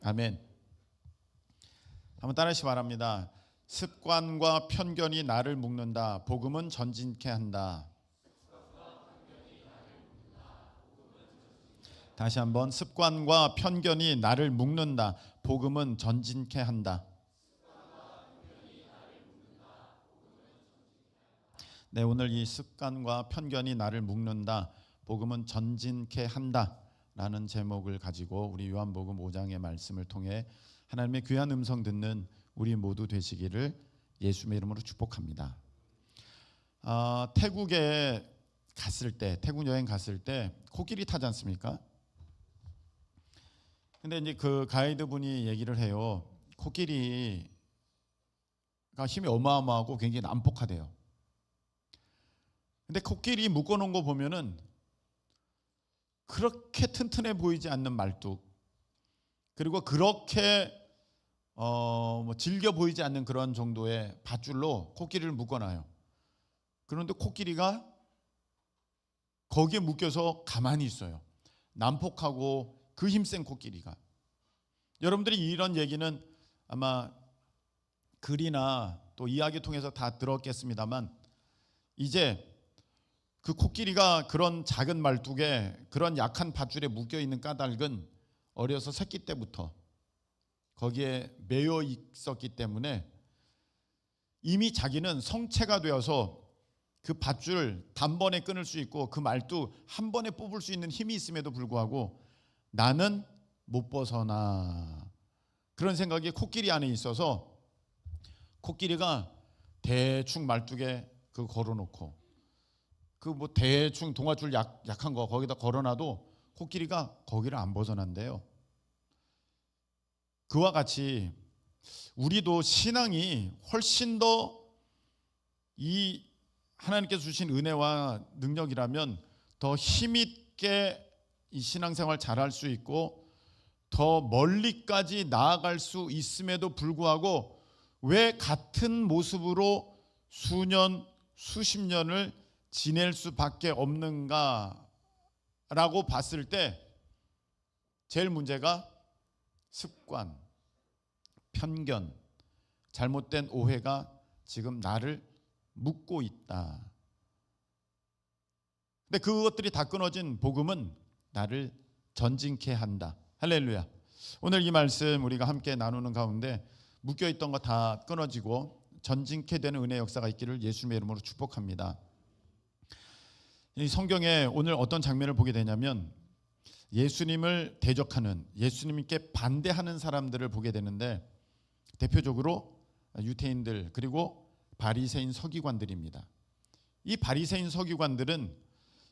아멘. 한번 따라하시기 바랍니다. 습관과 편견이 나를 묶는다. 복음은 전진케 한다. 다시 한번, 습관과 편견이 나를 묶는다. 복음은 전진케 한다. 네, 오늘 이 습관과 편견이 나를 묶는다. 복음은 전진케 한다. 라는 제목을 가지고 우리 요한복음 5장의 말씀을 통해 하나님의 귀한 음성 듣는 우리 모두 되시기를 예수님의 이름으로 축복합니다. 태국에 갔을 때, 태국 여행 갔을 때 코끼리 타지 않습니까? 근데 이제 그 가이드 분이 얘기를 해요. 코끼리가 힘이 어마어마하고 굉장히 난폭하대요. 근데 코끼리 묶어놓은 거 보면은 그렇게 튼튼해 보이지 않는 말뚝, 그리고 그렇게 질겨 보이지 않는 그런 정도의 밧줄로 코끼리를 묶어놔요. 그런데 코끼리가 거기에 묶여서 가만히 있어요. 난폭하고 그 힘센 코끼리가. 여러분들이 이런 얘기는 아마 글이나 또 이야기 통해서 다 들었겠습니다만, 이제 그 코끼리가 그런 작은 말뚝에 그런 약한 밧줄에 묶여 있는 까닭은 어려서 새끼 때부터 거기에 매여 있었기 때문에 이미 자기는 성체가 되어서 그 밧줄 단번에 끊을 수 있고 그 말뚝 한 번에 뽑을 수 있는 힘이 있음에도 불구하고 나는 못 벗어나, 그런 생각이 코끼리 안에 있어서 코끼리가 대충 말뚝에 그 걸어놓고 그 뭐 대충 동아줄 약한 거 거기다 걸어놔도 코끼리가 거기를 안 벗어난대요. 그와 같이 우리도 신앙이 훨씬 더 이 하나님께서 주신 은혜와 능력이라면 더 힘있게 이 신앙생활 잘할 수 있고 더 멀리까지 나아갈 수 있음에도 불구하고 왜 같은 모습으로 수년 수십 년을 지낼 수밖에 없는가라고 봤을 때 제일 문제가 습관, 편견, 잘못된 오해가 지금 나를 묶고 있다. 근데 그것들이 다 끊어진 복음은 나를 전진케 한다. 할렐루야. 오늘 이 말씀 우리가 함께 나누는 가운데 묶여있던 거 다 끊어지고 전진케 되는 은혜의 역사가 있기를 예수님의 이름으로 축복합니다. 이 성경에 오늘 어떤 장면을 보게 되냐면 예수님을 대적하는, 예수님께 반대하는 사람들을 보게 되는데 대표적으로 유대인들 그리고 바리새인 서기관들입니다. 이 바리새인 서기관들은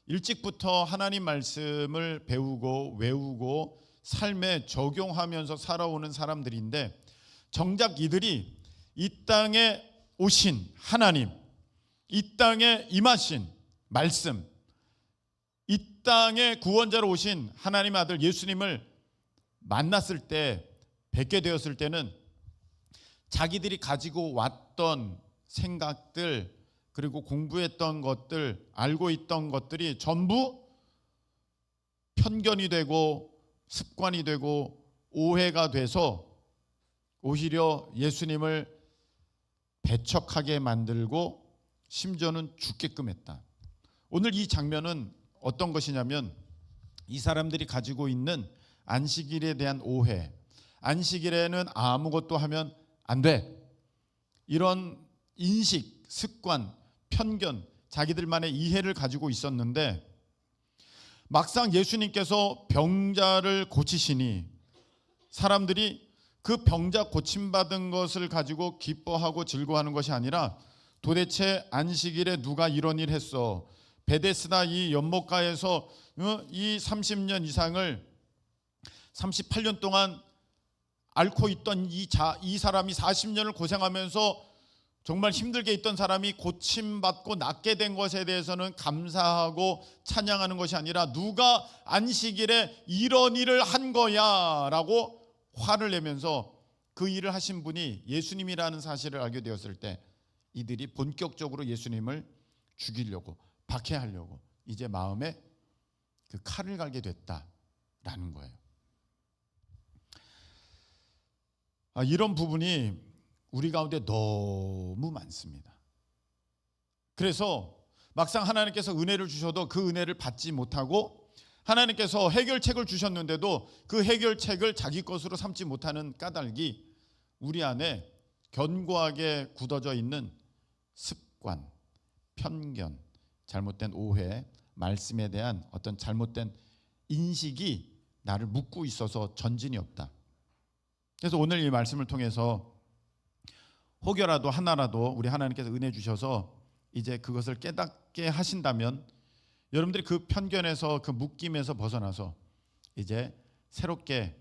일찍부터 하나님 말씀을 배우고 외우고 삶에 적용하면서 살아오는 사람들인데 정작 이들이 이 땅에 오신 하나님, 이 땅에 임하신 말씀, 이 땅에 구원자로 오신 하나님 아들 예수님을 만났을 때, 뵙게 되었을 때는 자기들이 가지고 왔던 생각들 그리고 공부했던 것들, 알고 있던 것들이 전부 편견이 되고 습관이 되고 오해가 돼서 오히려 예수님을 배척하게 만들고 심지어는 죽게끔 했다. 오늘 이 장면은 어떤 것이냐면 이 사람들이 가지고 있는 안식일에 대한 오해, 안식일에는 아무것도 하면 안 돼, 이런 인식, 습관, 편견, 자기들만의 이해를 가지고 있었는데 막상 예수님께서 병자를 고치시니 사람들이 그 병자 고침받은 것을 가지고 기뻐하고 즐거워하는 것이 아니라 도대체 안식일에 누가 이런 일 했어? 베데스다 이 연못가에서 이 30년 이상을 38년 동안 앓고 있던 이 사람이 40년을 고생하면서 정말 힘들게 있던 사람이 고침받고 낫게 된 것에 대해서는 감사하고 찬양하는 것이 아니라 누가 안식일에 이런 일을 한 거야 라고 화를 내면서 그 일을 하신 분이 예수님이라는 사실을 알게 되었을 때 이들이 본격적으로 예수님을 죽이려고, 박해하려고 이제 마음에 그 칼을 갈게 됐다라는 거예요. 이런 부분이 우리 가운데 너무 많습니다. 그래서 막상 하나님께서 은혜를 주셔도 그 은혜를 받지 못하고, 하나님께서 해결책을 주셨는데도 그 해결책을 자기 것으로 삼지 못하는 까닭이 우리 안에 견고하게 굳어져 있는 습관, 편견, 잘못된 오해, 말씀에 대한 어떤 잘못된 인식이 나를 묶고 있어서 전진이 없다. 그래서 오늘 이 말씀을 통해서 혹여라도 하나라도 우리 하나님께서 은혜 주셔서 이제 그것을 깨닫게 하신다면, 여러분들이 그 편견에서, 그 묶임에서 벗어나서 이제 새롭게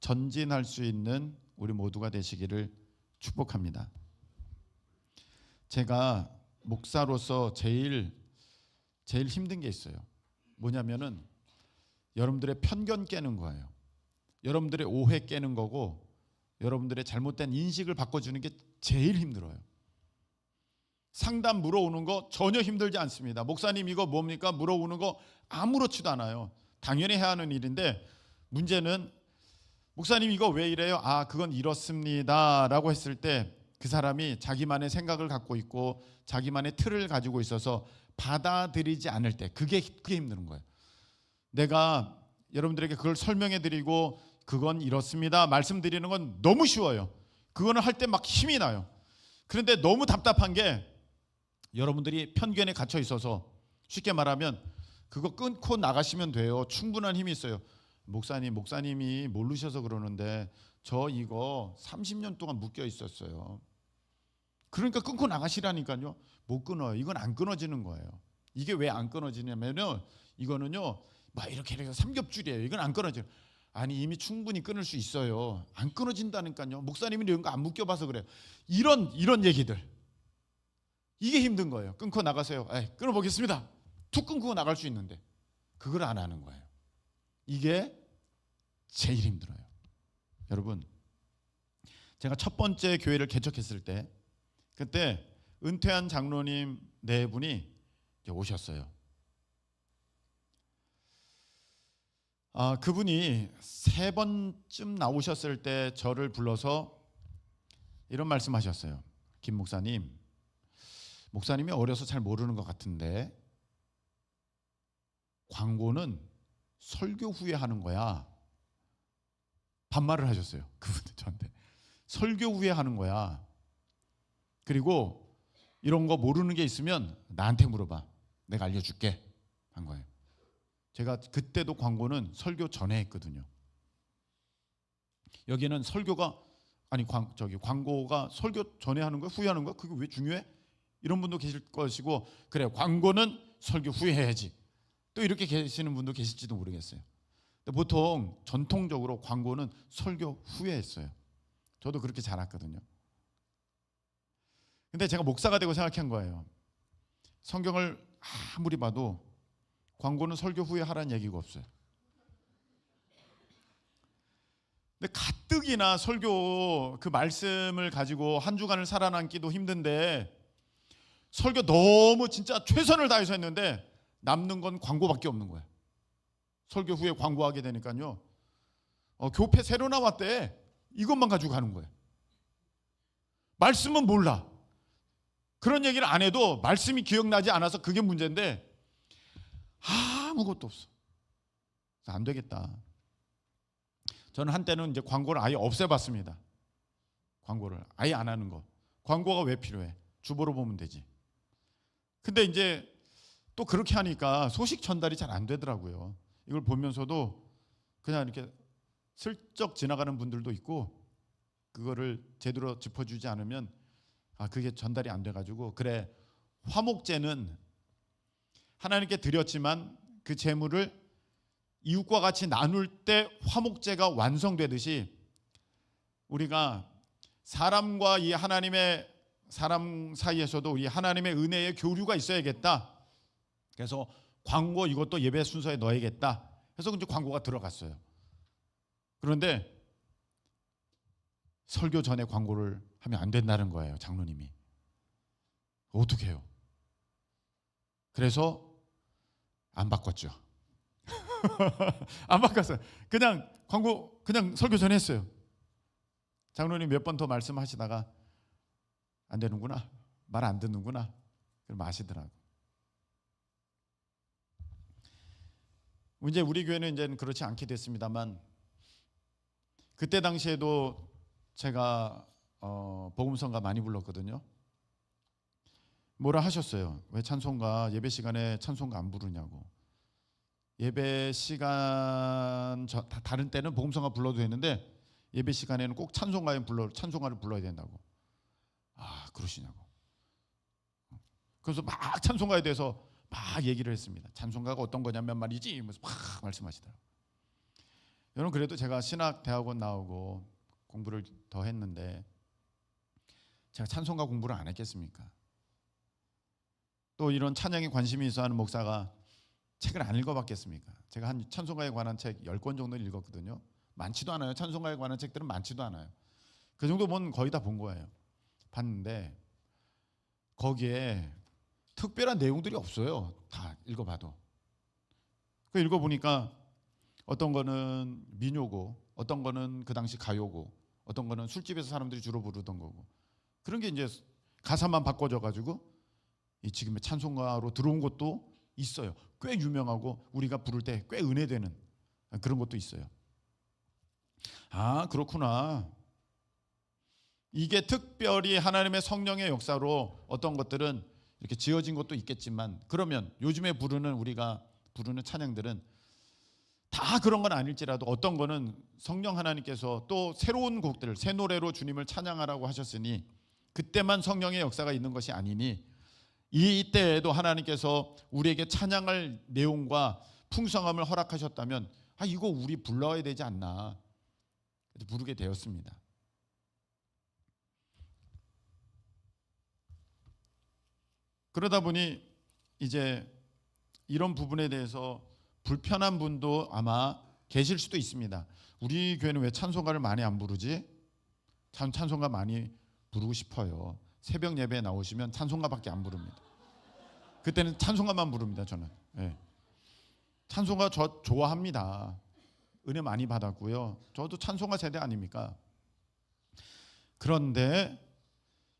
전진할 수 있는 우리 모두가 되시기를 축복합니다. 제가 목사로서 제일 힘든 게 있어요. 뭐냐면은 여러분들의 편견 깨는 거예요. 여러분들의 오해 깨는 거고, 여러분들의 잘못된 인식을 바꿔주는 게 제일 힘들어요. 상담 물어오는 거 전혀 힘들지 않습니다. 목사님 이거 뭡니까? 물어오는 거 아무렇지도 않아요. 당연히 해야 하는 일인데, 문제는 목사님 이거 왜 이래요? 그건 이렇습니다 라고 했을 때 그 사람이 자기만의 생각을 갖고 있고 자기만의 틀을 가지고 있어서 받아들이지 않을 때, 그게 힘든 거예요. 내가 여러분들에게 그걸 설명해 드리고 그건 이렇습니다 말씀드리는 건 너무 쉬워요. 그거는 할 때 막 힘이 나요. 그런데 너무 답답한 게, 여러분들이 편견에 갇혀 있어서, 쉽게 말하면 그거 끊고 나가시면 돼요. 충분한 힘이 있어요. 목사님이 모르셔서 그러는데 저 이거 30년 동안 묶여 있었어요. 그러니까 끊고 나가시라니까요. 못 끊어요. 이건 안 끊어지는 거예요. 이게 왜 안 끊어지냐면요, 이거는요 막 이렇게 해서 삼겹줄이에요. 이건 안 끊어져요. 아니 이미 충분히 끊을 수 있어요. 안 끊어진다니까요. 목사님이 이런 거 안 묶여봐서 그래요. 이런 얘기들, 이게 힘든 거예요. 끊고 나가세요. 끊어보겠습니다. 툭 끊고 나갈 수 있는데 그걸 안 하는 거예요. 이게 제일 힘들어요. 여러분, 제가 첫 번째 교회를 개척했을 때, 그때 은퇴한 장로님 네 분이 오셨어요. 그분이 세 번쯤 나오셨을 때 저를 불러서 이런 말씀하셨어요. 김 목사님, 목사님이 어려서 잘 모르는 것 같은데 광고는 설교 후에 하는 거야. 반말을 하셨어요. 그분은 저한테. 설교 후에 하는 거야. 그리고 이런 거 모르는 게 있으면 나한테 물어봐. 내가 알려줄게. 한 거예요. 제가 그때도 광고는 설교 전에 했거든요. 여기는 설교가 광고가 설교 전에 하는 거야? 후에 하는 거야? 그게 왜 중요해? 이런 분도 계실 것이고, 그래 광고는 설교 후에 해야지. 또 이렇게 계시는 분도 계실지도 모르겠어요. 근데 보통 전통적으로 광고는 설교 후에 했어요. 저도 그렇게 자랐거든요. 근데 제가 목사가 되고 생각한 거예요. 성경을 아무리 봐도 광고는 설교 후에 하라는 얘기가 없어요. 근데 가뜩이나 설교 그 말씀을 가지고 한 주간을 살아남기도 힘든데, 설교 너무 진짜 최선을 다해서 했는데 남는 건 광고밖에 없는 거예요. 설교 후에 광고하게 되니까요. 교패 새로 나왔대. 이것만 가지고 가는 거예요. 말씀은 몰라. 그런 얘기를 안 해도 말씀이 기억나지 않아서 그게 문제인데 아무것도 없어. 안 되겠다. 저는 한때는 이제 광고를 아예 없애봤습니다. 광고를 아예 안 하는 거. 광고가 왜 필요해? 주보로 보면 되지. 근데 이제 또 그렇게 하니까 소식 전달이 잘 안 되더라고요. 이걸 보면서도 그냥 이렇게 슬쩍 지나가는 분들도 있고, 그거를 제대로 짚어주지 않으면 그게 전달이 안 돼가지고, 그래 화목제는 하나님께 드렸지만 그 제물을 이웃과 같이 나눌 때 화목제가 완성되듯이, 우리가 사람과 이 하나님의 사람 사이에서도 이 하나님의 은혜의 교류가 있어야겠다. 그래서 광고 이것도 예배 순서에 넣어야겠다 해서 이제 광고가 들어갔어요. 그런데 설교 전에 광고를 하면 안 된다는 거예요. 장로님이. 어떻게 해요? 그래서 안 바꿨죠. 안 바꿨어요. 그냥 광고 그냥 설교 전에 했어요. 장로님 몇 번 더 말씀하시다가 안 되는구나, 말 안 듣는구나, 그럼 마시더라고. 이제 우리 교회는 이제는 그렇지 않게 됐습니다만, 그때 당시에도 제가 복음성가 많이 불렀거든요. 뭐라 하셨어요? 왜 찬송가 예배 시간에 찬송가 안 부르냐고. 예배 시간 다른 때는 복음성가 불러도 되는데 예배 시간에는 꼭 찬송가를 불러야 된다고. 아, 그러시냐고. 그래서 막 찬송가에 대해서 막 얘기를 했습니다. 찬송가가 어떤 거냐면 말이지, 이러면서 막 말씀하시더라고요. 여러분, 그래도 제가 신학대학원 나오고 공부를 더 했는데 제가 찬송가 공부를 안 했겠습니까? 또 이런 찬양에 관심이 있어 하는 목사가 책을 안 읽어봤겠습니까? 제가 한 찬송가에 관한 책 10권 정도 읽었거든요. 많지도 않아요. 찬송가에 관한 책들은 많지도 않아요. 그 정도 보면 거의 다 본 거예요. 봤는데 거기에 특별한 내용들이 없어요. 다 읽어봐도. 그 읽어보니까 어떤 거는 민요고, 어떤 거는 그 당시 가요고, 어떤 거는 술집에서 사람들이 주로 부르던 거고, 그런 게 이제 가사만 바꿔줘가지고 이 지금의 찬송가로 들어온 것도 있어요. 꽤 유명하고 우리가 부를 때 꽤 은혜되는 그런 것도 있어요. 아, 그렇구나. 이게 특별히 하나님의 성령의 역사로 어떤 것들은 이렇게 지어진 것도 있겠지만, 그러면 요즘에 우리가 부르는 찬양들은 다 그런 건 아닐지라도 어떤 거는 성령 하나님께서 또 새로운 곡들, 새 노래로 주님을 찬양하라고 하셨으니 그때만 성령의 역사가 있는 것이 아니니 이때에도 하나님께서 우리에게 찬양할 내용과 풍성함을 허락하셨다면 이거 우리 불러야 되지 않나, 부르게 되었습니다. 그러다 보니 이제 이런 부분에 대해서 불편한 분도 아마 계실 수도 있습니다. 우리 교회는 왜 찬송가를 많이 안 부르지? 찬송가 많이 부르고 싶어요. 새벽 예배에 나오시면 찬송가밖에 안 부릅니다. 그때는 찬송가만 부릅니다. 저는. 네. 찬송가 저 좋아합니다. 은혜 많이 받았고요. 저도 찬송가 세대 아닙니까? 그런데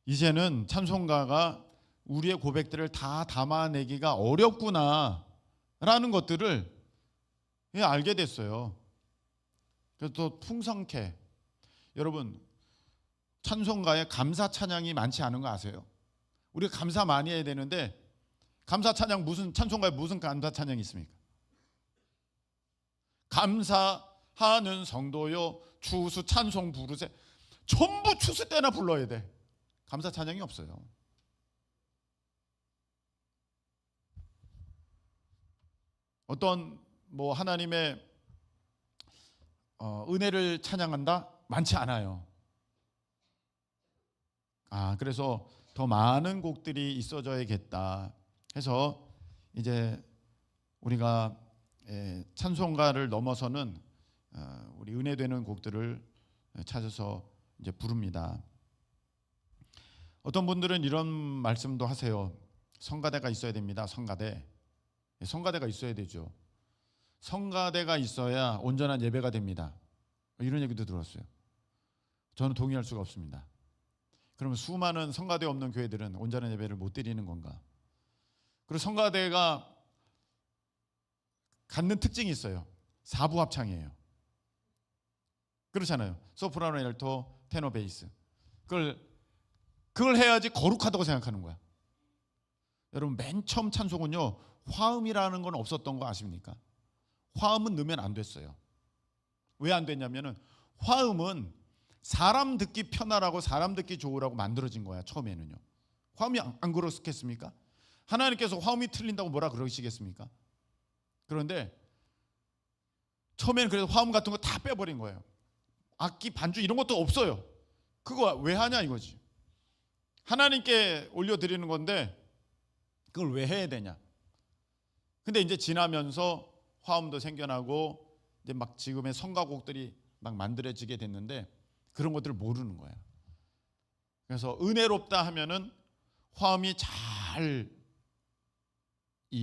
이제는 찬송가가 우리의 고백들을 다 담아내기가 어렵구나라는 것들을 알게 됐어요. 그래서 또 풍성케, 여러분 찬송가에 감사 찬양이 많지 않은 거 아세요? 우리가 감사 많이 해야 되는데 감사 찬양 무슨 찬송가에 무슨 감사 찬양이 있습니까? 감사하는 성도요 추수 찬송 부르세. 전부 추수 때나 불러야 돼. 감사 찬양이 없어요. 어떤 하나님의 은혜를 찬양한다? 많지 않아요. 그래서 더 많은 곡들이 있어져야겠다 해서 이제 우리가 찬송가를 넘어서는 우리 은혜되는 곡들을 찾아서 이제 부릅니다. 어떤 분들은 이런 말씀도 하세요. 성가대가 있어야 됩니다. 성가대가 있어야 되죠. 성가대가 있어야 온전한 예배가 됩니다. 이런 얘기도 들었어요. 저는 동의할 수가 없습니다. 그러면 수많은 성가대 없는 교회들은 온전한 예배를 못 드리는 건가? 그리고 성가대가 갖는 특징이 있어요. 4부 합창이에요. 그렇잖아요. 소프라노, 알토, 테너, 베이스. 그걸 해야지 거룩하다고 생각하는 거야. 여러분 맨 처음 찬송은요 화음이라는 건 없었던 거 아십니까? 화음은 넣으면 안 됐어요. 왜 안 됐냐면은 화음은 사람 듣기 편하라고 사람 듣기 좋으라고 만들어진 거야. 처음에는요. 화음이 안 그렇겠습니까? 하나님께서 화음이 틀린다고 뭐라 그러시겠습니까? 그런데 처음에는 그래서 화음 같은 거 다 빼버린 거예요. 악기 반주 이런 것도 없어요. 그거 왜 하냐 이거지. 하나님께 올려드리는 건데 그걸 왜 해야 되냐. 근데 이제 지나면서 화음도 생겨나고 이제 막 지금의 성가곡들이 막 만들어지게 됐는데 그런 것들을 모르는 거예요. 그래서 은혜롭다 하면은 화음이 잘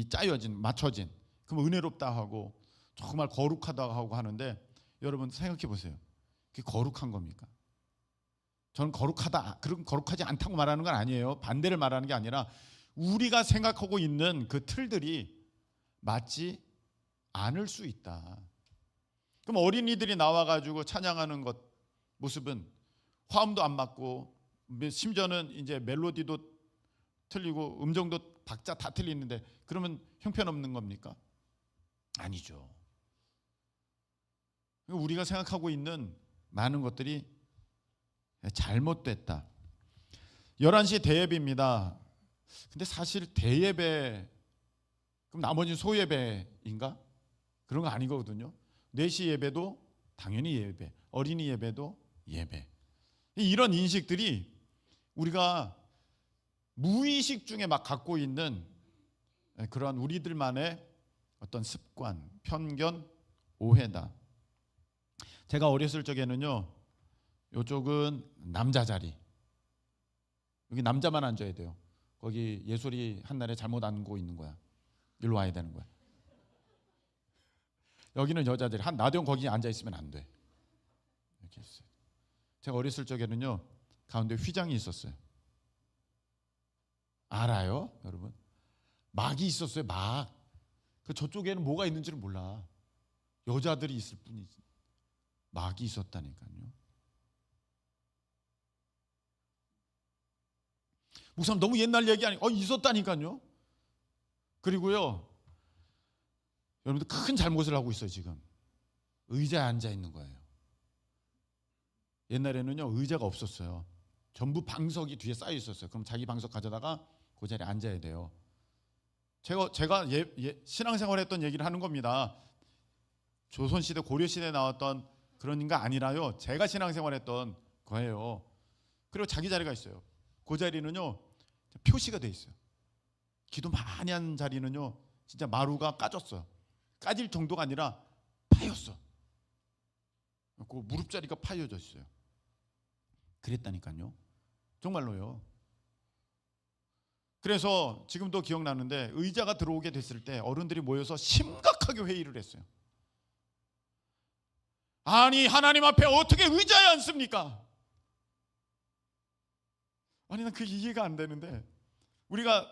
짜여진, 맞춰진, 그럼 은혜롭다 하고 정말 거룩하다 하고 하는데 여러분 생각해 보세요. 그게 거룩한 겁니까? 저는 거룩하다, 그런 거룩하지 않다고 말하는 건 아니에요. 반대를 말하는 게 아니라 우리가 생각하고 있는 그 틀들이 맞지 않을 수 있다. 그럼 어린이들이 나와가지고 찬양하는 것 모습은 화음도 안 맞고 심지어는 이제 멜로디도 틀리고 음정도 박자 다 틀리는데 그러면 형편없는 겁니까? 아니죠. 우리가 생각하고 있는 많은 것들이 잘못됐다. 11시 대예배입니다. 근데 사실 대예배 그럼 나머지는 소예배인가? 그런 거 아니거든요. 4시 예배도 당연히 예배, 어린이 예배도 예배. 이런 인식들이 우리가 무의식 중에 막 갖고 있는 그러한 우리들만의 어떤 습관, 편견, 오해다. 제가 어렸을 적에는요, 이쪽은 남자 자리, 여기 남자만 앉아야 돼요. 거기 예솔이 한날에 잘못 앉고 있는 거야. 일로 와야 되는 거야. 여기는 여자들이 나도 거기 앉아 있으면 안 돼. 이렇게 했어요. 제가 어렸을 적에는요, 가운데 휘장이 있었어요. 알아요, 여러분? 막이 있었어요. 막. 그 저쪽에는 뭐가 있는지를 몰라. 여자들이 있을 뿐이지. 막이 있었다니까요. 목사님 너무 옛날 얘기 아니고 있었다니까요. 그리고요, 여러분들 큰 잘못을 하고 있어요. 지금 의자에 앉아 있는 거예요. 옛날에는요 의자가 없었어요. 전부 방석이 뒤에 쌓여 있었어요. 그럼 자기 방석 가져다가 그 자리에 앉아야 돼요. 제가 신앙생활 했던 얘기를 하는 겁니다. 조선시대 고려시대에 나왔던 그런 거 아니라요, 제가 신앙생활 했던 거예요. 그리고 자기 자리가 있어요. 그 자리는요 표시가 돼 있어요. 기도 많이 한 자리는요 진짜 마루가 까졌어요. 까질 정도가 아니라 파였어. 그 무릎 자리가 파여져 있어요. 그랬다니까요. 정말로요. 그래서 지금도 기억나는데 의자가 들어오게 됐을 때 어른들이 모여서 심각하게 회의를 했어요. 아니 하나님 앞에 어떻게 의자에 앉습니까? 아니 난 그게 이해가 안 되는데, 우리가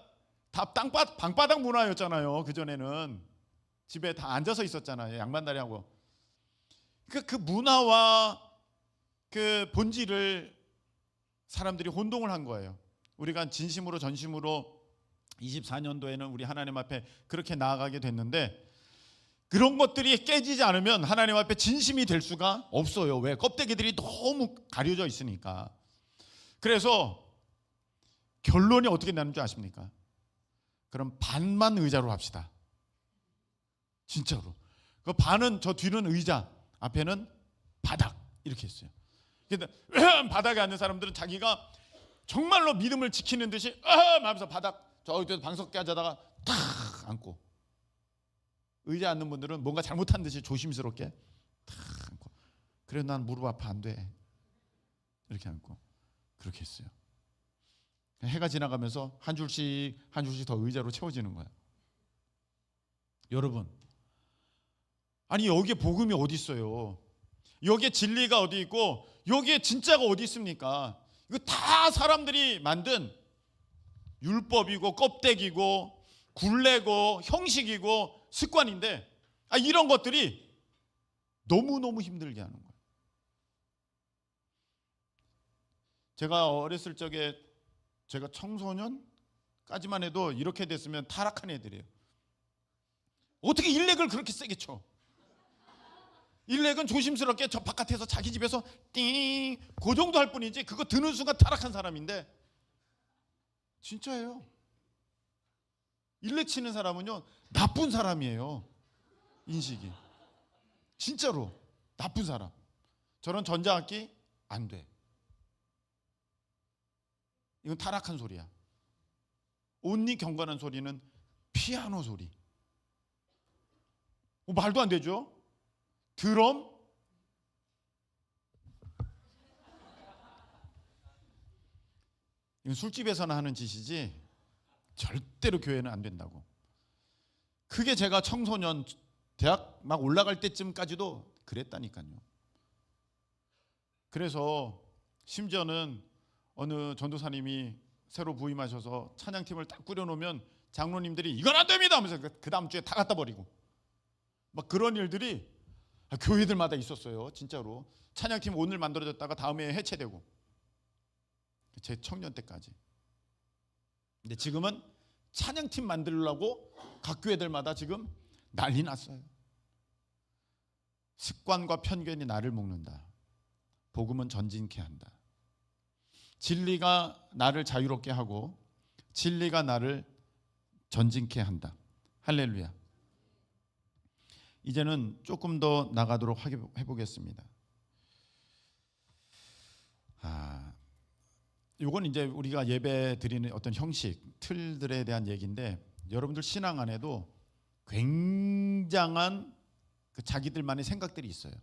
다 방바닥 문화였잖아요. 그전에는 집에 다 앉아서 있었잖아요. 양반다리하고. 그 문화와 그 본질을 사람들이 혼동을 한 거예요. 우리가 진심으로 전심으로 24년도에는 우리 하나님 앞에 그렇게 나아가게 됐는데, 그런 것들이 깨지지 않으면 하나님 앞에 진심이 될 수가 없어요. 왜? 껍데기들이 너무 가려져 있으니까. 그래서 결론이 어떻게 나는 줄 아십니까? 그럼 반만 의자로 합시다. 진짜로. 그 반은 저 뒤는 의자, 앞에는 바닥 이렇게 했어요. 근데 바닥에 앉는 사람들은 자기가 정말로 믿음을 지키는 듯이 하면서 바닥 저기 방석에 앉아다가 탁 앉고, 의자 앉는 분들은 뭔가 잘못한 듯이 조심스럽게 탁 앉고, 그래 난 무릎 아파 안 돼 이렇게 앉고 그렇게 했어요. 해가 지나가면서 한 줄씩 한 줄씩 더 의자로 채워지는 거예요. 여러분, 아니 여기에 복음이 어디 있어요? 여기에 진리가 어디 있고 여기에 진짜가 어디 있습니까? 이거 다 사람들이 만든 율법이고 껍데기고 굴레고 형식이고 습관인데, 이런 것들이 너무너무 힘들게 하는 거예요. 제가 어렸을 적에 제가 청소년까지만 해도 이렇게 됐으면 타락한 애들이에요. 어떻게 일렉을 그렇게 세게 쳐? 일렉은 조심스럽게 저 바깥에서 자기 집에서 띵 그 정도 할 뿐이지, 그거 드는 순간 타락한 사람인데, 진짜예요. 일렉 치는 사람은요 나쁜 사람이에요. 인식이 진짜로 나쁜 사람. 저런 전자악기 안 돼. 이건 타락한 소리야. 온리 경건한 소리는 피아노 소리. 말도 안 되죠. 드럼, 이건 술집에서나 하는 짓이지 절대로 교회는 안 된다고. 그게 제가 청소년 대학 막 올라갈 때쯤까지도 그랬다니까요. 그래서 심지어는 어느 전도사님이 새로 부임하셔서 찬양팀을 딱 꾸려놓으면 장로님들이 이건 안 됩니다 하면서 그 다음 주에 다 갖다 버리고 막 그런 일들이 교회들마다 있었어요. 진짜로 찬양팀 오늘 만들어졌다가 다음에 해체되고 제 청년 때까지. 근데 지금은 찬양팀 만들려고 각 교회들마다 지금 난리 났어요. 습관과 편견이 나를 묶는다. 복음은 전진케 한다. 진리가 나를 자유롭게 하고 진리가 나를 전진케 한다. 할렐루야. 이제는 조금 더 나가도록 해보겠습니다. 이건 이제 우리가 예배 드리는 어떤 형식, 틀들에 대한 얘기인데 여러분들 신앙 안에도 굉장한 그 자기들만의 생각들이 있어요.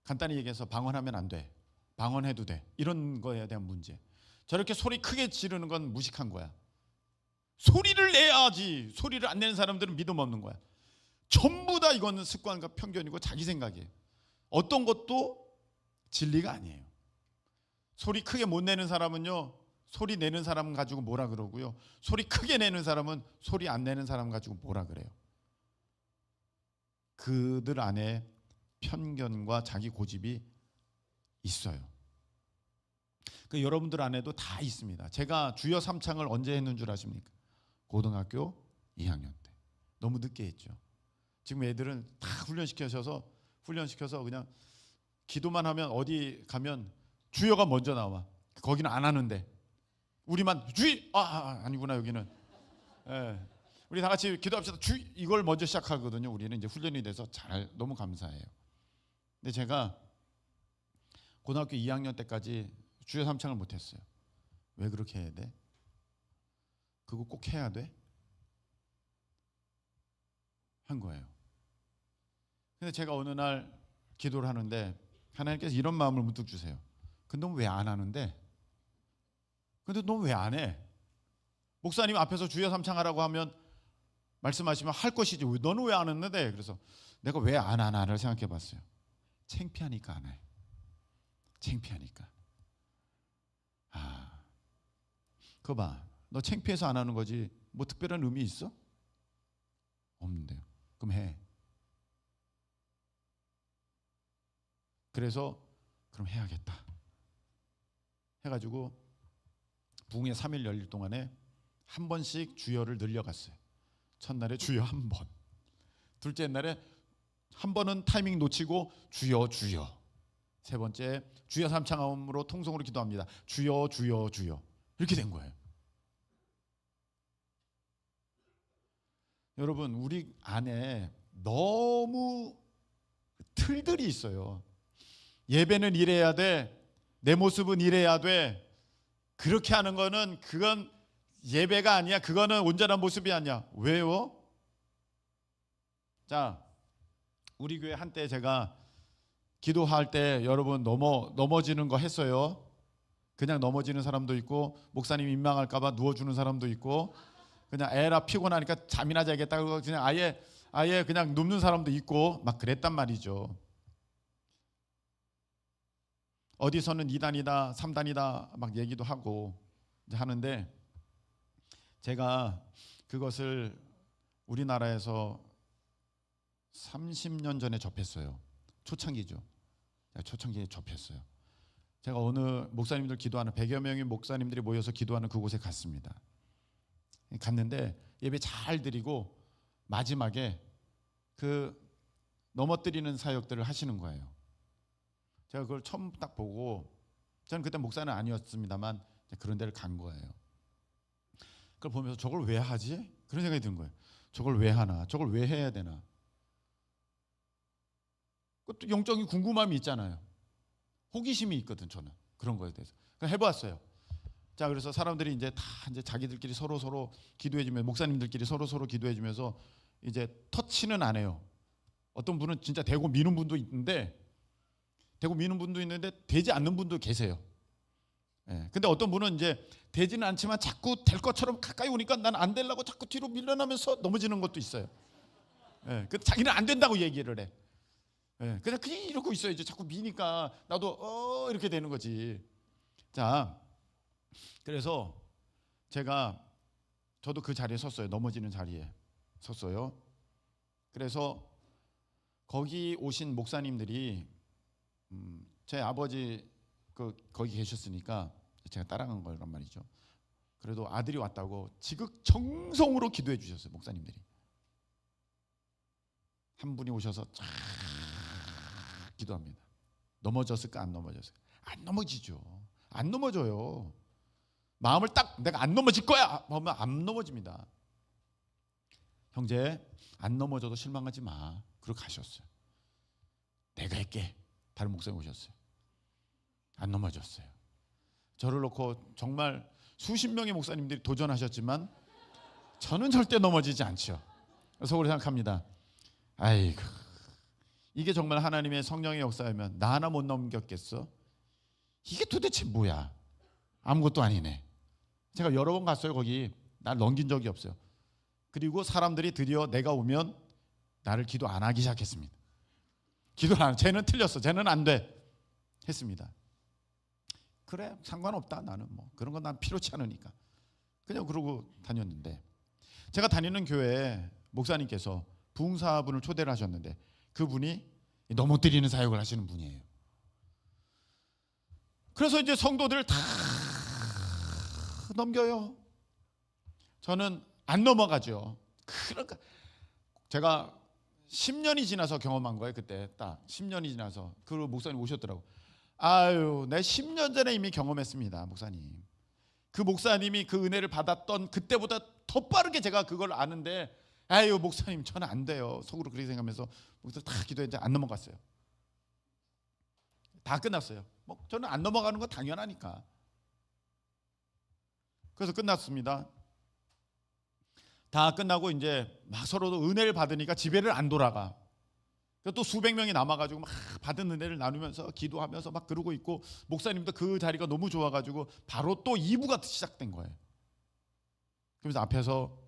간단히 얘기해서 방언하면 안 돼, 방언해도 돼, 이런 거에 대한 문제. 저렇게 소리 크게 지르는 건 무식한 거야. 소리를 내야지. 소리를 안 내는 사람들은 믿음 없는 거야. 전부 다 이거는 습관과 편견이고 자기 생각이에요. 어떤 것도 진리가 아니에요. 소리 크게 못 내는 사람은요, 소리 내는 사람 가지고 뭐라 그러고요, 소리 크게 내는 사람은 소리 안 내는 사람 가지고 뭐라 그래요. 그들 안에 편견과 자기 고집이 있어요. 그 여러분들 안에도 다 있습니다. 제가 주여 삼창을 언제 했는 줄 아십니까? 고등학교 2학년 때. 너무 늦게 했죠. 지금 애들은 다 훈련시켜서 그냥 기도만 하면 어디 가면 주여가 먼저 나와. 거기는 안 하는데 우리만 주의 아니구나 여기는. 예. 우리 다 같이 기도합시다. 주의 이걸 먼저 시작하거든요. 우리는 이제 훈련이 돼서 잘 너무 감사해요. 근데 제가 고등학교 2학년 때까지 주여 삼창을 못했어요. 왜 그렇게 해야 돼? 그거 꼭 해야 돼? 한 거예요. 근데 제가 어느 날 기도를 하는데 하나님께서 이런 마음을 문득 주세요. 근데 너 왜 안 하는데? 근데 너 왜 안 해? 목사님 앞에서 주여 삼창하라고 하면 말씀하시면 할 것이지 너는 왜 안 했는데? 그래서 내가 왜 안 하나를 생각해 봤어요. 창피하니까 안 해. 창피하니까. 그거 봐. 너 창피해서 안 하는 거지 뭐 특별한 의미 있어? 없는데요. 그럼 해. 그래서 그럼 해야겠다 해가지고 부흥회 3일 열릴 동안에 한 번씩 주여를 늘려갔어요. 첫날에 주여 한 번, 둘째 날에 한 번은 타이밍 놓치고 주여 주여, 세 번째 주여 삼창함으로 통성으로 기도합니다. 주여 주여 주여, 이렇게 된 거예요. 여러분 우리 안에 너무 틀들이 있어요. 예배는 이래야 돼, 내 모습은 이래야 돼, 그렇게 하는 거는 그건 예배가 아니야, 그거는 온전한 모습이 아니야. 왜요? 자, 우리 교회 한때 제가 기도할 때 여러분 넘어지는 거 했어요. 그냥 넘어지는 사람도 있고 목사님 민망할까 봐 누워주는 사람도 있고 그냥 에라 피곤하니까 잠이나 자겠다 그러고 그냥 아예 그냥 눕는 사람도 있고 막 그랬단 말이죠. 어디서는 2단이다 3단이다 막 얘기도 하고 하는데 제가 그것을 우리나라에서 30년 전에 접했어요. 초창기죠. 초창기에 접했어요. 제가 어느 목사님들 기도하는 100여 명의 목사님들이 모여서 기도하는 그곳에 갔습니다. 갔는데 예배 잘 드리고 마지막에 그 넘어뜨리는 사역들을 하시는 거예요. 제가 그걸 처음 딱 보고, 저는 그때 목사는 아니었습니다만 그런 데를 간 거예요. 그걸 보면서 저걸 왜 하지? 그런 생각이 든 거예요. 저걸 왜 하나? 저걸 왜 해야 되나? 그것도 영적인 궁금함이 있잖아요. 호기심이 있거든 저는 그런 거에 대해서. 그래서 해봤어요. 자, 그래서 사람들이 이제 다 이제 자기들끼리 서로 기도해주면, 목사님들끼리 서로 기도해주면서 이제 터치는 안 해요. 어떤 분은 진짜 대고 미는 분도 있는데 되지 않는 분도 계세요. 예. 근데 어떤 분은 이제 되지는 않지만 자꾸 될 것처럼 가까이 오니까 난 안 되려고 자꾸 뒤로 밀려나면서 넘어지는 것도 있어요. 예. 그 자기는 안 된다고 얘기를 해. 예, 그냥 이러고 있어요. 이제 자꾸 미니까 나도 이렇게 되는 거지. 자, 그래서 저도 그 자리에 섰어요. 넘어지는 자리에 섰어요. 그래서 거기 오신 목사님들이 제 아버지 거기 계셨으니까 제가 따라간 거란 말이죠. 그래도 아들이 왔다고 지극정성으로 기도해 주셨어요. 목사님들이 한 분이 오셔서 쫙 기도합니다. 넘어졌을까 안 넘어졌을까? 안 넘어지죠. 안 넘어져요. 마음을 딱 내가 안 넘어질 거야 하면 안 넘어집니다. 형제, 안 넘어져도 실망하지 마. 그러고 가셨어요. 내가 할게. 다른 목사님 오셨어요. 안 넘어졌어요. 저를 놓고 정말 수십 명의 목사님들이 도전하셨지만 저는 절대 넘어지지 않죠. 속으로 생각합니다. 아이고, 이게 정말 하나님의 성령의 역사면 나 하나 못 넘겼겠어? 이게 도대체 뭐야? 아무것도 아니네. 제가 여러 번 갔어요. 거기 날 넘긴 적이 없어요. 그리고 사람들이 드디어 내가 오면 나를 기도 안 하기 시작했습니다. 기도를 안, 쟤는 틀렸어, 쟤는 안 돼 했습니다. 그래, 상관없다. 나는 뭐 그런 건 난 필요치 않으니까 그냥 그러고 다녔는데, 제가 다니는 교회에 목사님께서 부흥사분을 초대를 하셨는데 그분이 넘어뜨리는 사역을 하시는 분이에요. 그래서 이제 성도들 다 넘겨요. 저는 안 넘어가죠. 그러니까 제가 10년이 지나서 경험한 거예요. 그때 딱 10년이 지나서 그 목사님 오셨더라고. 아유, 내 10년 전에 이미 경험했습니다, 목사님. 그 목사님이 그 은혜를 받았던 그때보다 더 빠르게 제가 그걸 아는데, 아유 목사님 저는 안 돼요. 속으로 그렇게 생각하면서 목사 다 기도했는데 안 넘어갔어요. 다 끝났어요. 뭐 저는 안 넘어가는 거 당연하니까. 그래서 끝났습니다. 다 끝나고 이제 막 서로 은혜를 받으니까 집에를 안 돌아가. 또 수백 명이 남아가지고 막 받은 은혜를 나누면서 기도하면서 막 그러고 있고, 목사님도 그 자리가 너무 좋아가지고 바로 또 2부가 시작된 거예요. 그래서 앞에서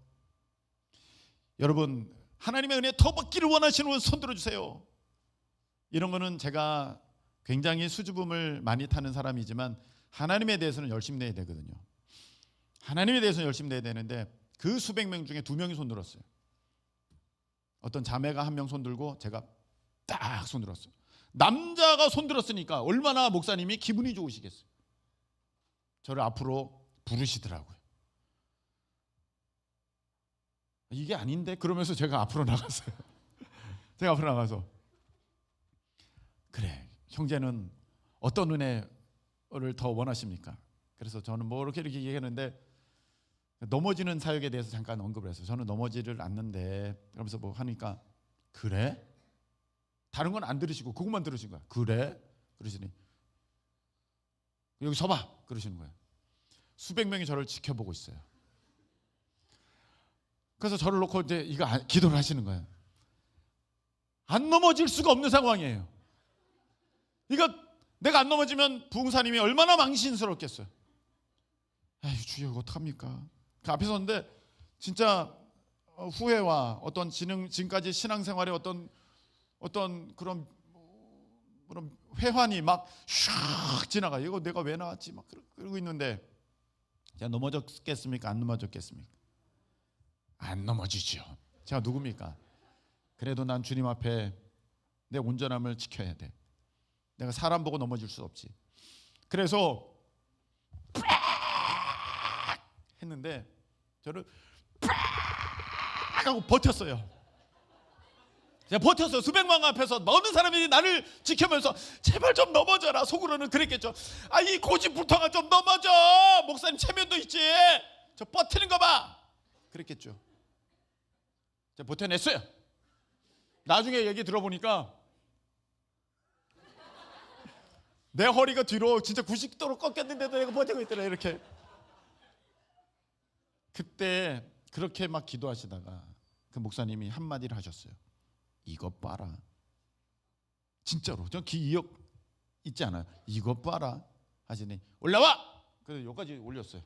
여러분 하나님의 은혜 더 받기를 원하시는 분 손 들어주세요. 이런 거는 제가 굉장히 수줍음을 많이 타는 사람이지만 하나님에 대해서는 열심히 내야 되거든요. 하나님에 대해서는 열심히 내야 되는데 그 수백 명 중에 2명이 손 들었어요. 어떤 자매가 1명 손 들고 제가 딱 손 들었어요. 남자가 손 들었으니까 얼마나 목사님이 기분이 좋으시겠어요. 저를 앞으로 부르시더라고요. 이게 아닌데? 그러면서 제가 앞으로 나갔어요. 제가 앞으로 나가서 그래, 형제는 어떤 은혜를 더 원하십니까? 그래서 저는 뭐 이렇게 얘기했는데 넘어지는 사역에 대해서 잠깐 언급을 했어요. 저는 넘어지를 않는데, 그러면서 뭐 하니까 그래? 다른 건 안 들으시고 그것만 들으신 거야. 그래? 그러시니 여기 서봐 그러시는 거예요. 수백 명이 저를 지켜보고 있어요. 그래서 저를 놓고 이제 이거 기도를 하시는 거예요. 안 넘어질 수가 없는 상황이에요. 이거 내가 안 넘어지면 부흥사님이 얼마나 망신스럽겠어요. 아유 주여 이거 어떡합니까? 그 앞에 섰는데 진짜 후회와 어떤 지금까지 신앙생활의 어떤 그런 회환이 막 슉 지나가. 이거 내가 왜 나왔지? 막 그러고 있는데 제가 넘어졌겠습니까? 안 넘어졌겠습니까? 안 넘어지죠. 제가 누굽니까? 그래도 난 주님 앞에 내 온전함을 지켜야 돼. 내가 사람 보고 넘어질 수 없지. 그래서 했는데 저를 하고 버텼어요. 제가 버텼어요. 수백 명 앞에서 많은 사람들이 나를 지켜면서 제발 좀 넘어져라. 속으로는 그랬겠죠. 아, 이 고집불통아 좀 넘어져. 목사님 체면도 있지. 저 버티는 거 봐. 그랬겠죠. 제가 버텨냈어요. 나중에 얘기 들어보니까 내 허리가 뒤로 진짜 90도로 꺾였는데도 내가 버티고 있더라. 이렇게. 그때 그렇게 막 기도하시다가 그 목사님이 한마디를 하셨어요. 이것 봐라. 진짜로. 전 기억 있지 않아요. 이것 봐라 하시니 올라와. 그래서 여기까지 올렸어요.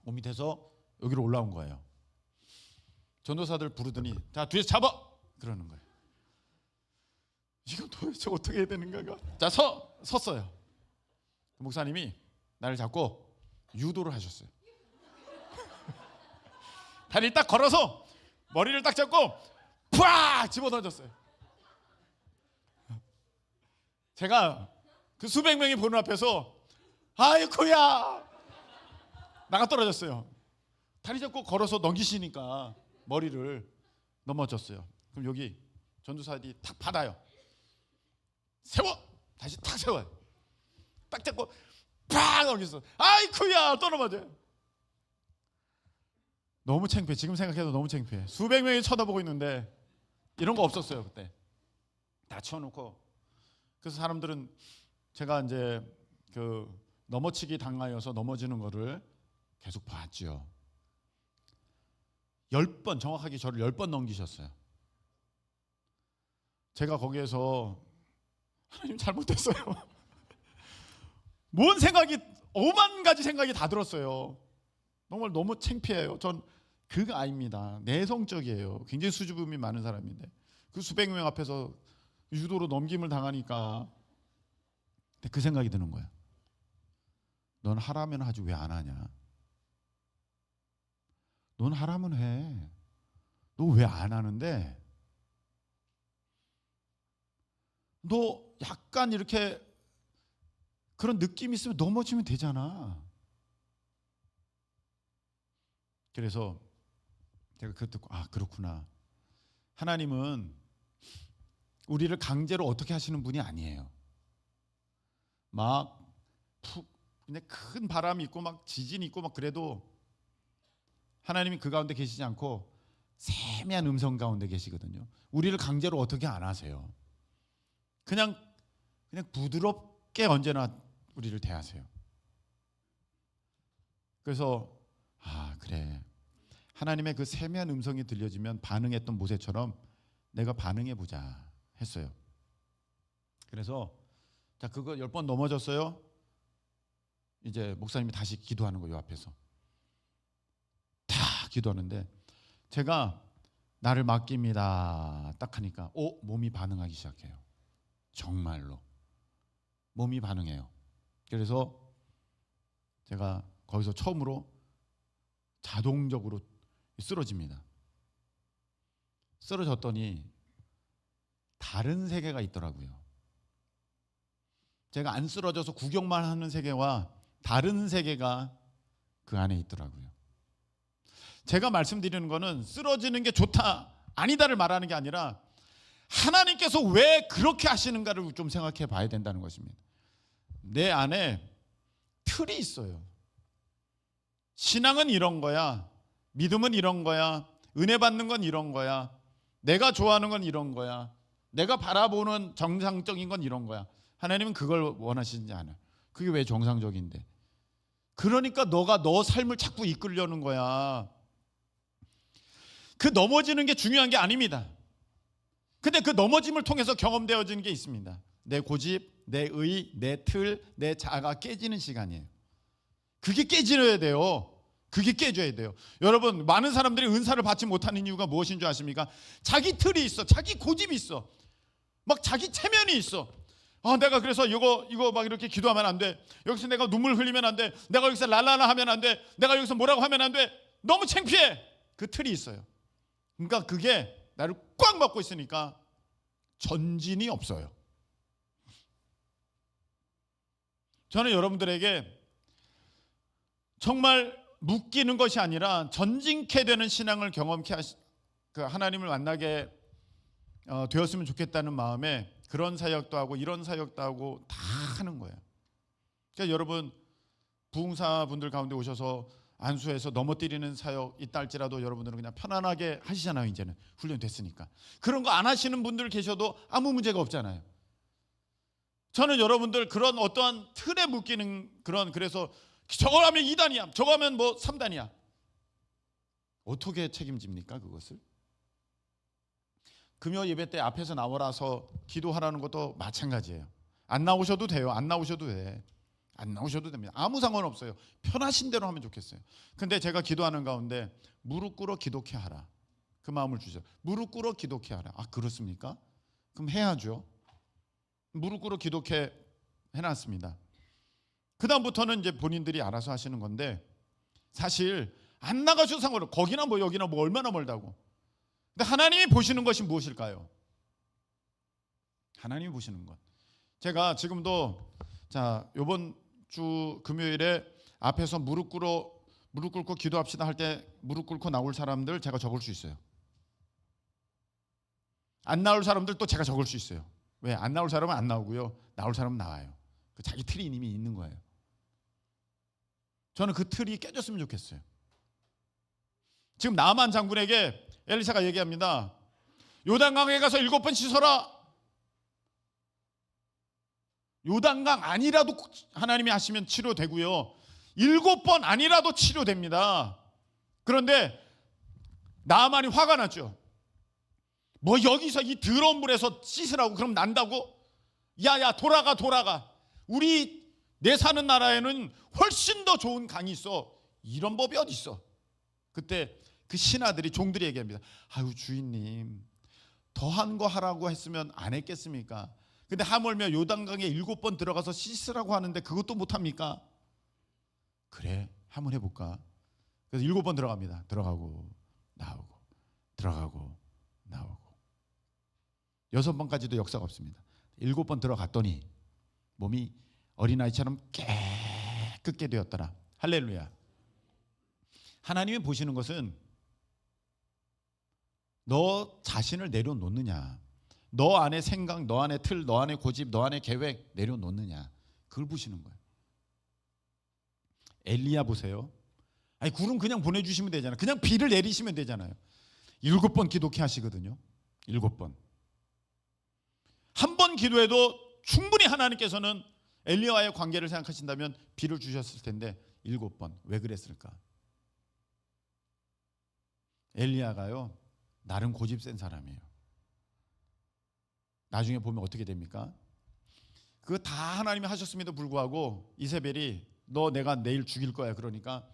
밑에서 여기로 올라온 거예요. 전도사들 부르더니 자 뒤에서 잡아 그러는 거예요. 이거 도대체 어떻게 해야 되는가? 자, 섰어요. 목사님이 나를 잡고 유도를 하셨어요. 다리를 딱 걸어서 머리를 딱 잡고 푸아 집어던졌어요. 제가 그 수백 명이 보는 앞에서 아이쿠야 나가 떨어졌어요. 다리 잡고 걸어서 넘기시니까 머리를 넘어졌어요. 그럼 여기 전도사들이 탁 받아요. 세워! 다시 탁 세워요. 딱 잡고 팍 넘겼어. 아이쿠야 또 넘어져요. 너무 창피해. 지금 생각해도 너무 창피해. 수백 명이 쳐다보고 있는데 이런 거 없었어요. 그때 다 치워놓고. 그래서 사람들은 제가 이제 그 넘어치기 당하여서 넘어지는 거를 계속 봤죠. 10번 정확하게 저를 10번 넘기셨어요. 제가 거기에서 하나님 잘못했어요. 뭔 생각이 오만 가지 생각이 다 들었어요. 정말 너무 창피해요. 전 그거 아닙니다. 내성적이에요. 굉장히 수줍음이 많은 사람인데 그 수백 명 앞에서 유도로 넘김을 당하니까 근데 그 생각이 드는 거예요. 넌 하라면 하지 왜 안 하냐? 넌 하라면 해. 너 왜 안 하는데? 너 약간 이렇게 그런 느낌이 있으면 넘어지면 되잖아. 그래서 제가 그거 듣고 아 그렇구나. 하나님은 우리를 강제로 어떻게 하시는 분이 아니에요. 막 푹 그냥 큰 바람이 있고 막 지진이 있고 막 그래도 하나님이 그 가운데 계시지 않고 세미한 음성 가운데 계시거든요. 우리를 강제로 어떻게 안 하세요. 그냥 부드럽게 언제나 우리를 대하세요. 그래서 아 그래 하나님의 그 세미한 음성이 들려지면 반응했던 모세처럼 내가 반응해보자 했어요. 그래서 자 그거 10번 넘어졌어요. 이제 목사님이 다시 기도하는 거예요. 앞에서 다 기도하는데 제가 나를 맡깁니다 딱 하니까 몸이 반응하기 시작해요. 정말로 몸이 반응해요. 그래서 제가 거기서 처음으로 자동적으로 쓰러집니다. 쓰러졌더니 다른 세계가 있더라고요. 제가 안 쓰러져서 구경만 하는 세계와 다른 세계가 그 안에 있더라고요. 제가 말씀드리는 거는 쓰러지는 게 좋다 아니다를 말하는 게 아니라 하나님께서 왜 그렇게 하시는가를 좀 생각해 봐야 된다는 것입니다. 내 안에 틀이 있어요. 신앙은 이런 거야. 믿음은 이런 거야. 은혜 받는 건 이런 거야. 내가 좋아하는 건 이런 거야. 내가 바라보는 정상적인 건 이런 거야. 하나님은 그걸 원하시지 않아요. 그게 왜 정상적인데? 그러니까 너가 너 삶을 자꾸 이끌려는 거야. 그 넘어지는 게 중요한 게 아닙니다. 근데 그 넘어짐을 통해서 경험되어지는 게 있습니다. 내 고집, 내 의, 내 틀, 내 자아가 깨지는 시간이에요. 그게 깨져야 돼요. 그게 깨져야 돼요. 여러분 많은 사람들이 은사를 받지 못하는 이유가 무엇인 줄 아십니까? 자기 틀이 있어. 자기 고집이 있어. 막 자기 체면이 있어. 내가 그래서 이거 막 이렇게 기도하면 안 돼. 여기서 내가 눈물 흘리면 안 돼. 내가 여기서 랄라라 하면 안 돼. 내가 여기서 뭐라고 하면 안 돼. 너무 창피해. 그 틀이 있어요. 그러니까 그게 나를 꽉 막고 있으니까 전진이 없어요. 저는 여러분들에게 정말 묶이는 것이 아니라 전진케 되는 신앙을 경험케 그 하나님을 만나게 되었으면 좋겠다는 마음에 그런 사역도 하고 이런 사역도 하고 다 하는 거예요. 그러니까 여러분 부흥사분들 가운데 오셔서 안수해서 넘어뜨리는 사역 있다 할지라도 여러분들은 그냥 편안하게 하시잖아요. 이제는 훈련됐으니까. 그런 거 안 하시는 분들 계셔도 아무 문제가 없잖아요. 저는 여러분들 그런 어떠한 틀에 묶이는 그래서 저거 하면 2단이야 저거 하면 뭐 3단이야 어떻게 책임집니까 그것을? 금요 예배 때 앞에서 나오라서 기도하라는 것도 마찬가지예요. 안 나오셔도 돼요. 안 나오셔도 돼. 안 나오셔도 됩니다. 아무 상관없어요. 편하신 대로 하면 좋겠어요. 근데 제가 기도하는 가운데 무릎 꿇어 기도케 하라. 그 마음을 주죠. 무릎 꿇어 기도케 하라. 아 그렇습니까? 그럼 해야죠. 무릎 꿇어 기도케 해놨습니다. 그 다음부터는 이제 본인들이 알아서 하시는 건데, 사실 안 나가셔도 상관없어요. 거기나 뭐 여기나 뭐 얼마나 멀다고. 근데 하나님이 보시는 것이 무엇일까요? 하나님이 보시는 것. 제가 지금도 이번 주 금요일에 앞에서 무릎 꿇고 기도합시다 할 때 무릎 꿇고 나올 사람들 제가 적을 수 있어요. 안 나올 사람들 또 제가 적을 수 있어요. 왜? 안 나올 사람은 안 나오고요, 나올 사람은 나와요. 자기 틀이 이미 있는 거예요. 저는 그 틀이 깨졌으면 좋겠어요. 지금 나만 장군에게 엘리사가 얘기합니다. 요단강에 가서 7번 씻어라. 요단강 아니라도 하나님이 하시면 치료되고요, 7번 아니라도 치료됩니다. 그런데 나만이 화가 났죠. 뭐 여기서 이 더러운 물에서 씻으라고? 그럼 난다고? 야야, 돌아가. 내 사는 나라에는 훨씬 더 좋은 강이 있어. 이런 법이 어디 있어? 그때 그 신하들이, 종들이 얘기합니다. 아유 주인님, 더한 거 하라고 했으면 안 했겠습니까? 근데 하물며 요단강에 7번 들어가서 씻으라고 하는데 그것도 못합니까? 그래, 한번 해볼까? 그래서 7번 들어갑니다. 들어가고 나오고, 들어가고 나오고. 6번까지도 역사가 없습니다. 7번 들어갔더니 몸이 어린아이처럼 깨끗게 되었더라. 할렐루야. 하나님이 보시는 것은 너 자신을 내려놓느냐, 너 안에 생각, 너 안에 틀, 너 안에 고집, 너 안에 계획 내려놓느냐, 그걸 보시는 거예요. 엘리야 보세요. 아니 구름 그냥 보내주시면 되잖아요. 그냥 비를 내리시면 되잖아요. 7번 기도케 하시거든요. 7번. 한 번 기도해도 충분히 하나님께서는 엘리야와의 관계를 생각하신다면 비를 주셨을 텐데 7번 왜 그랬을까? 엘리야가요, 나름 고집 센 사람이에요. 나중에 보면 어떻게 됩니까? 그거 다 하나님이 하셨음에도 불구하고 이세벨이 너 내가 내일 죽일 거야 그러니까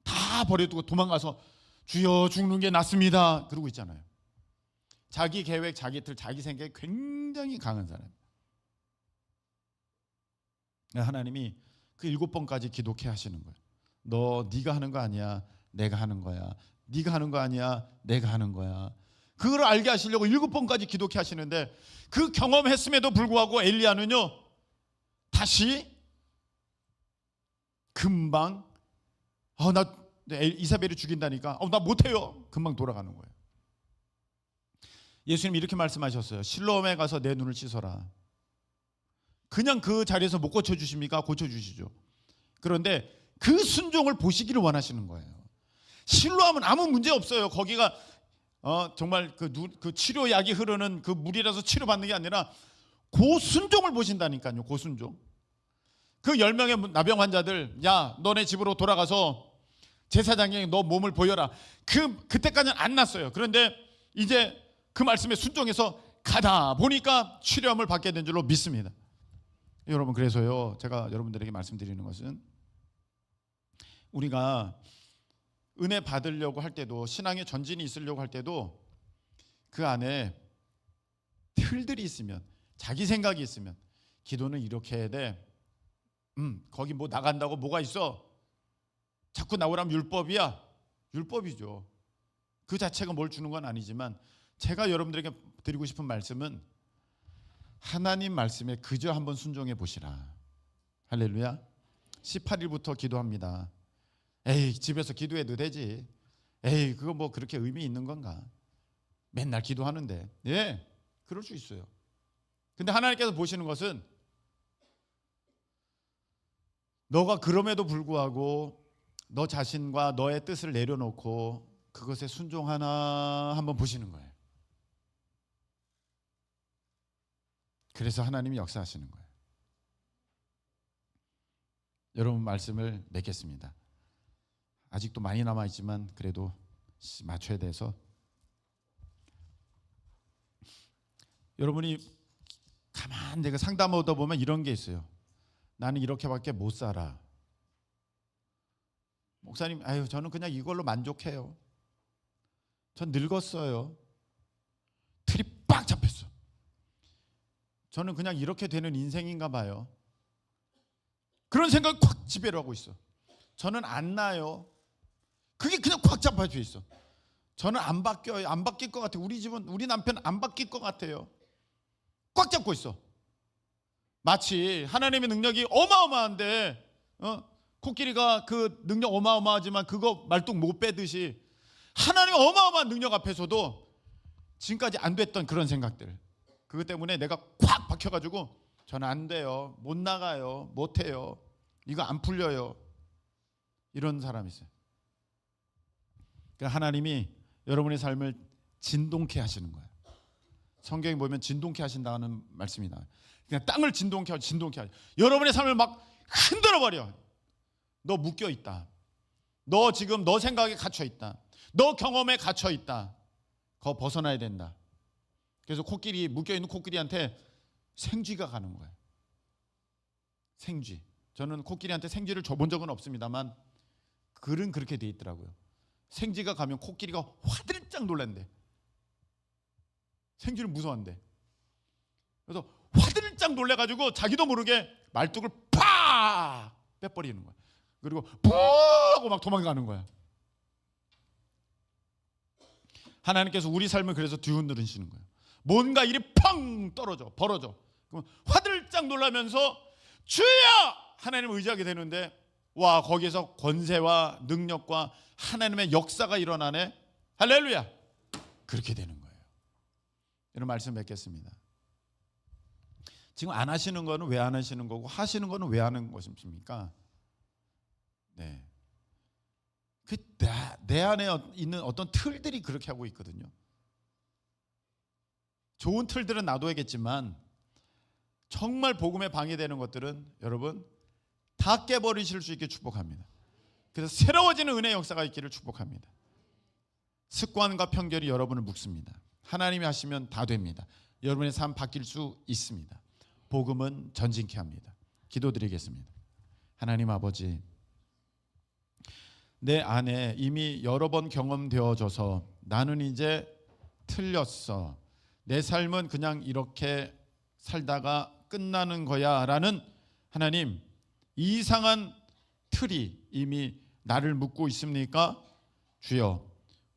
다 버려두고 도망가서 주여 죽는 게 낫습니다 그러고 있잖아요. 자기 계획, 자기 틀, 자기 생각이 굉장히 강한 사람. 하나님이 그 7번까지 기도케 하시는 거예요. 네가 하는 거 아니야, 내가 하는 거야. 네가 하는 거 아니야, 내가 하는 거야. 그걸 알게 하시려고 7번까지 기도케 하시는데, 그 경험했음에도 불구하고 엘리야는요 다시 금방 나 이사벨이 죽인다니까 나 못해요, 금방 돌아가는 거예요. 예수님 이렇게 말씀하셨어요. 실로암에 가서 내 눈을 씻어라. 그냥 그 자리에서 못 고쳐주십니까? 고쳐주시죠. 그런데 그 순종을 보시기를 원하시는 거예요. 실로암은 아무 문제 없어요. 거기가 정말 그 치료약이 흐르는 그 물이라서 치료받는 게 아니라 고순종을 보신다니까요. 고순종. 그 10명의 나병 환자들, 야 너네 집으로 돌아가서 제사장에게 너 몸을 보여라. 그때까지는 안 났어요. 그런데 이제 그 말씀에 순종해서 가다 보니까 치료함을 받게 된 줄로 믿습니다. 여러분, 그래서요 제가 여러분들에게 말씀드리는 것은, 우리가 은혜 받으려고 할 때도, 신앙의 전진이 있으려고 할 때도 그 안에 틀들이 있으면, 자기 생각이 있으면, 기도는 이렇게 해야 돼. 거기 뭐 나간다고 뭐가 있어? 자꾸 나오라면 율법이야. 율법이죠. 그 자체가 뭘 주는 건 아니지만, 제가 여러분들에게 드리고 싶은 말씀은 하나님 말씀에 그저 한번 순종해 보시라. 할렐루야. 18일부터 기도합니다. 에이 집에서 기도해도 되지. 에이 그거 뭐 그렇게 의미 있는 건가? 맨날 기도하는데. 예, 그럴 수 있어요. 근데 하나님께서 보시는 것은, 너가 그럼에도 불구하고 너 자신과 너의 뜻을 내려놓고 그것에 순종하나 한번 보시는 거예요. 그래서 하나님이 역사하시는 거예요. 여러분 말씀을 맺겠습니다. 아직도 많이 남아있지만 그래도 맞춰야 돼서, 여러분이 가만 내가 상담하다 보면 이런 게 있어요. 나는 이렇게밖에 못 살아. 목사님, 아유 저는 그냥 이걸로 만족해요. 전 늙었어요. 틀이 빡 잡혔어. 저는 그냥 이렇게 되는 인생인가 봐요. 그런 생각이 콱 지배를 하고 있어. 저는 안 나요. 그게 그냥 꽉 잡아져 있어. 저는 안 바뀌어요. 안 바뀔 것 같아요. 우리 집은, 우리 남편 안 바뀔 것 같아요. 꽉 잡고 있어. 마치 하나님의 능력이 어마어마한데 코끼리가 그 능력 어마어마하지만 그거 말뚝 못 빼듯이 하나님의 어마어마한 능력 앞에서도 지금까지 안 됐던 그런 생각들, 그것 때문에 내가 꽉 박혀가지고 저는 안 돼요, 못 나가요, 못 해요, 이거 안 풀려요, 이런 사람이 있어요. 그러니까 하나님이 여러분의 삶을 진동케 하시는 거예요. 성경에 보면 진동케 하신다는 말씀이 나와요. 그냥 땅을 진동케 하고 진동케 하죠. 여러분의 삶을 막 흔들어 버려. 너 묶여 있다. 너 지금 너 생각에 갇혀 있다. 너 경험에 갇혀 있다. 그거 벗어나야 된다. 그래서 코끼리, 묶여 있는 코끼리한테 생쥐가 가는 거예요. 생쥐. 저는 코끼리한테 생쥐를 줘본 적은 없습니다만 글은 그렇게 돼 있더라고요. 생쥐가 가면 코끼리가 화들짝 놀란대. 생쥐는 무서워한대. 그래서 화들짝 놀래가지고 자기도 모르게 말뚝을 팍 빼버리는 거야. 그리고 푹 하고 막 도망가는 거야. 하나님께서 우리 삶을 그래서 뒤흔들으시는 거예요. 뭔가 일이 펑 떨어져, 벌어져. 그럼 화들짝 놀라면서 주여! 하나님을 의지하게 되는데, 와, 거기에서 권세와 능력과 하나님의 역사가 일어나네. 할렐루야! 그렇게 되는 거예요. 이런 말씀 맺겠습니다. 지금 안 하시는 거는 왜 안 하시는 거고 하시는 거는 왜 하는 것입니까? 네. 내 안에 있는 어떤 틀들이 그렇게 하고 있거든요. 좋은 틀들은 놔둬야겠지만 정말 복음에 방해되는 것들은 여러분 다 깨버리실 수 있게 축복합니다. 그래서 새로워지는 은혜의 역사가 있기를 축복합니다. 습관과 편견이 여러분을 묶습니다. 하나님이 하시면 다 됩니다. 여러분의 삶 바뀔 수 있습니다. 복음은 전진케 합니다. 기도드리겠습니다. 하나님 아버지, 내 안에 이미 여러 번 경험되어져서 나는 이제 틀렸어, 내 삶은 그냥 이렇게 살다가 끝나는 거야 라는 하나님 이상한 틀이 이미 나를 묶고 있습니까? 주여,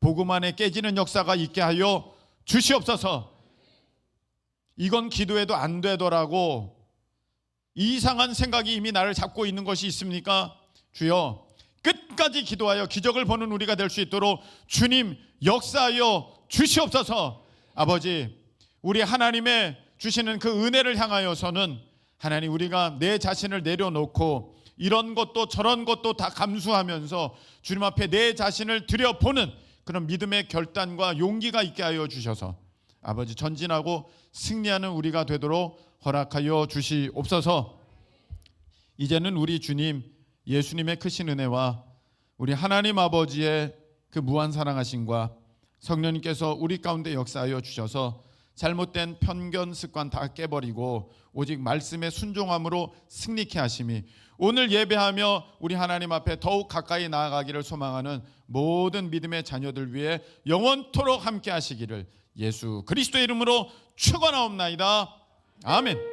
복음 안에 깨지는 역사가 있게 하여 주시옵소서. 이건 기도해도 안 되더라고, 이상한 생각이 이미 나를 잡고 있는 것이 있습니까? 주여, 끝까지 기도하여 기적을 보는 우리가 될 수 있도록 주님 역사하여 주시옵소서. 아버지, 우리 하나님의 주시는 그 은혜를 향하여서는 하나님 우리가 내 자신을 내려놓고 이런 것도 저런 것도 다 감수하면서 주님 앞에 내 자신을 들여보는 그런 믿음의 결단과 용기가 있게 하여 주셔서 아버지 전진하고 승리하는 우리가 되도록 허락하여 주시옵소서. 이제는 우리 주님 예수님의 크신 은혜와 우리 하나님 아버지의 그 무한 사랑하심과 성령님께서 우리 가운데 역사하여 주셔서 잘못된 편견 습관 다 깨버리고 오직 말씀의 순종함으로 승리케 하심이 오늘 예배하며 우리 하나님 앞에 더욱 가까이 나아가기를 소망하는 모든 믿음의 자녀들 위해 영원토록 함께 하시기를 예수 그리스도의 이름으로 축원하옵나이다. 아멘.